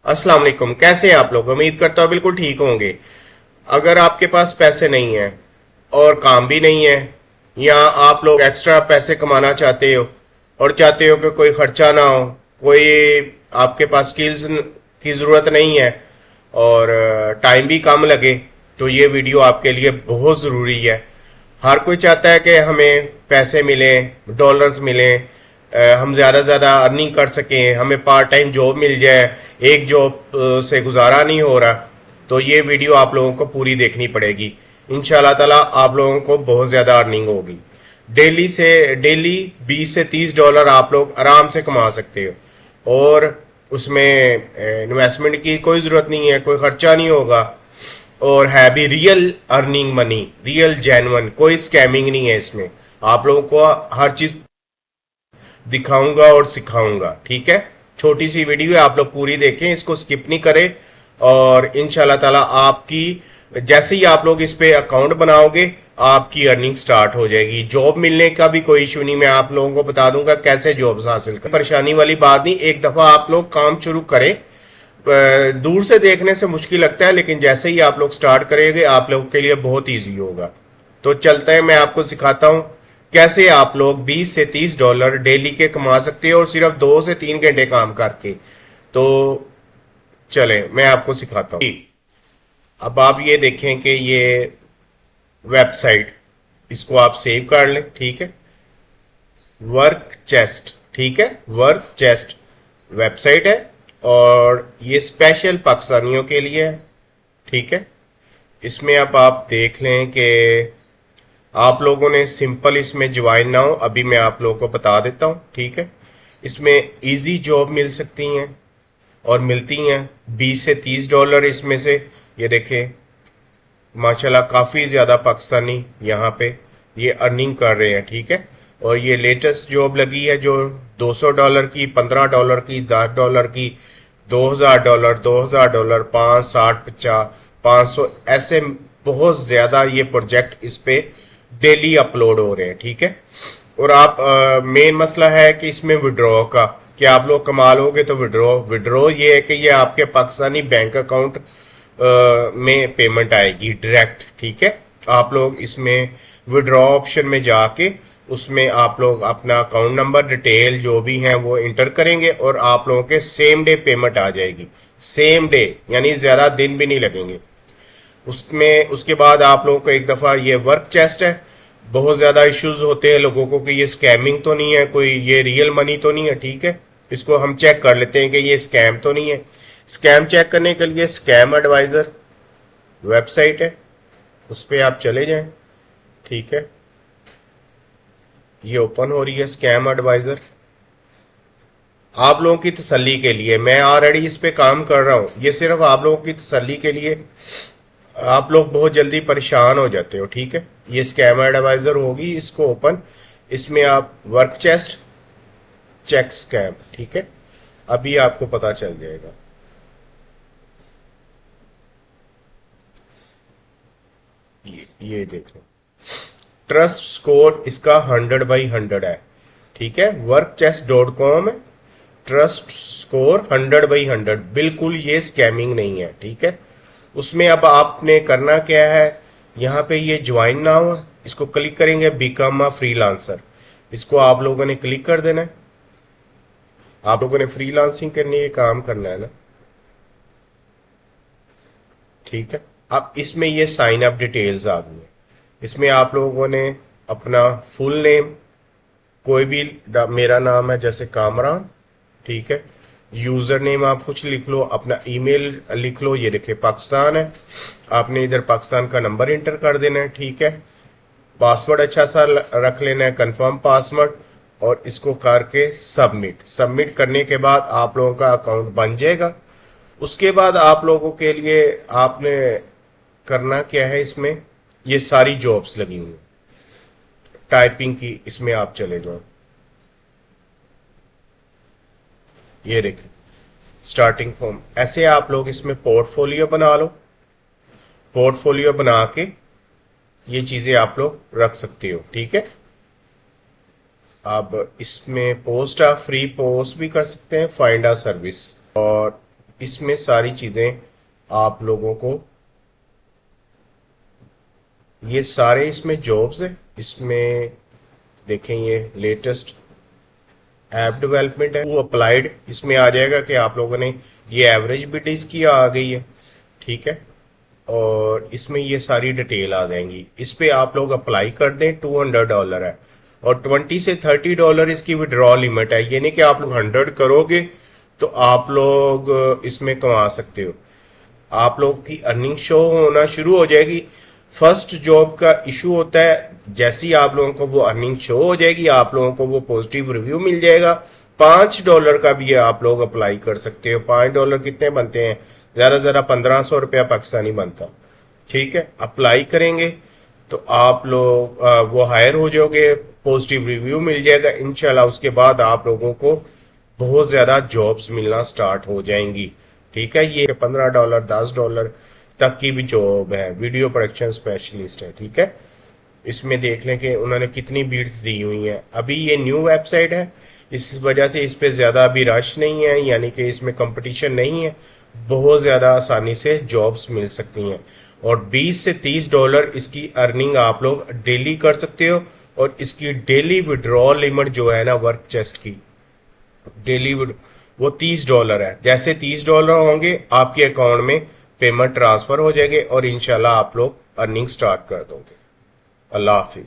अस्सलाम वालेकुम। कैसे हैं आप लोग? उम्मीद करता हूँ बिल्कुल ठीक होंगे। अगर आपके पास पैसे नहीं है और काम भी नहीं है, या आप लोग एक्स्ट्रा पैसे कमाना चाहते हो और चाहते हो कि कोई खर्चा ना हो, कोई आपके पास स्किल्स की ज़रूरत नहीं है और टाइम भी कम लगे, तो ये वीडियो आपके लिए बहुत ज़रूरी है। हर कोई चाहता है कि हमें पैसे मिलें, डॉलर्स मिलें, हम ज़्यादा से ज़्यादा अर्निंग कर सकें, हमें पार्ट टाइम जॉब मिल जाए। एक जॉब से गुजारा नहीं हो रहा, तो ये वीडियो आप लोगों को पूरी देखनी पड़ेगी। इंशाल्लाह ताला आप लोगों को बहुत ज़्यादा अर्निंग होगी। डेली 20 से 30 डॉलर आप लोग आराम से कमा सकते हो और उसमें इन्वेस्टमेंट की कोई ज़रूरत नहीं है, कोई खर्चा नहीं होगा और है भी real earning money, real genuine, कोई स्कैमिंग नहीं है इसमें। आप लोगों को हर चीज दिखाऊंगा और सिखाऊंगा, ठीक है। छोटी सी वीडियो है, आप लोग पूरी देखें, इसको स्किप नहीं करें। और इंशाल्लाह ताला आपकी जैसे ही आप लोग इस पे अकाउंट बनाओगे आपकी अर्निंग स्टार्ट हो जाएगी। जॉब मिलने का भी कोई इशू नहीं, मैं आप लोगों को बता दूंगा कैसे जॉब्स हासिल करें। परेशानी वाली बात नहीं, एक दफा आप लोग काम शुरू करें। दूर से देखने से मुश्किल लगता है, लेकिन जैसे ही आप लोग स्टार्ट करेंगे आप लोगों के लिए बहुत ईजी होगा। तो चलते हैं, मैं आपको सिखाता हूं कैसे आप लोग 20 से 30 डॉलर डेली के कमा सकते हो और सिर्फ 2 से 3 घंटे काम करके। तो चलें, मैं आपको सिखाता हूं। अब आप ये देखें कि ये वेबसाइट, इसको आप सेव कर लें, ठीक है। वर्क चेस्ट, ठीक है, वर्क चेस्ट वेबसाइट है और ये स्पेशल पाकिस्तानियों के लिए है, ठीक है। इसमें अब आप देख लें कि आप लोगों ने सिंपल इसमें ज्वाइन ना हो, अभी मैं आप लोगों को बता देता हूं, ठीक है। इसमें इजी जॉब मिल सकती हैं और मिलती हैं 20 से 30 डॉलर इसमें से। ये देखें, माशाल्लाह काफ़ी ज़्यादा पाकिस्तानी यहाँ पे ये अर्निंग कर रहे हैं, ठीक है। और ये लेटेस्ट जॉब लगी है जो 200 डॉलर की, 15 डॉलर की, 10 डॉलर की, 2000 डॉलर, 2000 डॉलर, 5, 60, 50, 500, ऐसे बहुत ज़्यादा ये प्रोजेक्ट इस पे डेली अपलोड हो रहे हैं, ठीक है। और आप मेन मसला है कि इसमें विड्रॉ का, कि आप लोग कमा लोगे तो विड्रॉ विड्रॉ ये है कि ये आपके पाकिस्तानी बैंक अकाउंट में पेमेंट आएगी डायरेक्ट, ठीक है। आप लोग इसमें विड्रॉ ऑप्शन में जाके उसमें आप लोग अपना अकाउंट नंबर, डिटेल जो भी हैं वो इंटर करेंगे और आप लोगों के सेम डे पेमेंट आ जाएगी। सेम डे यानी ज्यादा दिन भी नहीं लगेंगे उसमें। उसके बाद आप लोगों को एक दफा ये वर्क चेस्ट है, बहुत ज्यादा इश्यूज होते हैं लोगों को कि ये स्कैमिंग तो नहीं है, कोई ये रियल मनी तो नहीं है, ठीक है। इसको हम चेक कर लेते हैं कि ये स्कैम तो नहीं है। स्कैम चेक करने के लिए स्कैम एडवाइजर वेबसाइट है, उस पर आप चले जाएं, ठीक है। ये ओपन हो रही है स्कैम एडवाइजर। आप लोगों की तसल्ली के लिए, मैं ऑलरेडी इस पे काम कर रहा हूं, ये सिर्फ आप लोगों की तसल्ली के लिए। आप लोग बहुत जल्दी परेशान हो जाते हो, ठीक है। ये स्कैम एडवाइजर होगी, इसको ओपन, इसमें आप वर्क चेस्ट चेक स्कैम, ठीक है, अभी आपको पता चल जाएगा। ये देख लो, ट्रस्ट स्कोर इसका 100/100 है, ठीक है। workchest.com है, ट्रस्ट स्कोर 100/100, बिल्कुल ये स्कैमिंग नहीं है, ठीक है। उसमें अब आपने करना क्या है, यहाँ पे ये ज्वाइन नाउ, इसको क्लिक करेंगे, बिकम अ फ्रीलांसर, इसको आप लोगों ने क्लिक कर देना है। आप लोगों ने फ्रीलांसिंग करनी है, काम करना है ना, ठीक है। अब इसमें ये साइन अप डिटेल्स आ गई है। इसमें आप लोगों ने अपना फुल नेम, कोई भी, मेरा नाम है जैसे कामरान, ठीक है। यूजर नेम आप कुछ लिख लो, अपना ईमेल लिख लो, ये देखिए पाकिस्तान है, आपने इधर पाकिस्तान का नंबर इंटर कर देना है, ठीक है। पासवर्ड अच्छा सा रख लेना है, कंफर्म पासवर्ड, और इसको करके सबमिट। सबमिट करने के बाद आप लोगों का अकाउंट बन जाएगा। उसके बाद आप लोगों के लिए आपने करना क्या है, इसमें ये सारी जॉब्स लगी हुई टाइपिंग की, इसमें आप चले जाओ, ये देखें स्टार्टिंग फॉर्म। ऐसे आप लोग इसमें पोर्टफोलियो बना लो, पोर्टफोलियो बना के ये चीजें आप लोग रख सकते हो, ठीक है। अब इसमें पोस्ट आप फ्री पोस्ट भी कर सकते हैं, फाइंड आ सर्विस, और इसमें सारी चीजें आप लोगों को, ये सारे इसमें जॉब्स हैं। इसमें देखें ये लेटेस्ट ऐप डेवलपमेंट है, वो अप्लाइड इसमें आ जाएगा कि आप लोगों ने ये एवरेज बिड इसकी आ गई है, ठीक है। और इसमें ये सारी डिटेल आ जाएंगी। इस पे आप लोग अप्लाई कर दें, $200 है और $20 से $30 इसकी विड्रॉ लिमिट है। ये नहीं कि आप लोग 100 करोगे तो आप लोग इसमें कमा सकते हो। आप लोग की अर्निंग शो होना शुरू हो जाएगी। फर्स्ट जॉब का इशू होता है, जैसे ही आप लोगों को वो अर्निंग शो हो जाएगी, आप लोगों को वो पॉजिटिव रिव्यू मिल जाएगा। $5 का भी आप लोग अप्लाई कर सकते हो। $5 कितने बनते हैं, ज़रा ज़रा 1500 रुपया पाकिस्तानी बनता, ठीक है। अप्लाई करेंगे तो आप लोग वो हायर हो जाओगे, पॉजिटिव रिव्यू मिल जाएगा इंशाल्लाह। उसके बाद आप लोगों को बहुत ज्यादा जॉब्स मिलना स्टार्ट हो जाएंगी, ठीक है। ये $15 $10 तक की भी जॉब है, वीडियो प्रोडक्शन स्पेशलिस्ट है, ठीक है। इसमें देख लें कि उन्होंने कितनी बीड्स दी हुई हैं। अभी ये न्यू वेबसाइट है, इस वजह से इस पे ज़्यादा अभी रश नहीं है, यानी कि इसमें कंपटीशन नहीं है। बहुत ज़्यादा आसानी से जॉब्स मिल सकती हैं और $20 से $30 इसकी अर्निंग आप लोग डेली कर सकते हो। और इसकी डेली विड्रॉल लिमिट जो है ना वर्क चेस्ट की, डेली वो $30 है। जैसे $30 होंगे आपके अकाउंट में पेमेंट ट्रांसफर हो जाएगी और इंशाल्लाह आप लोग अर्निंग स्टार्ट कर दोगे। अल्लाह हाफिज।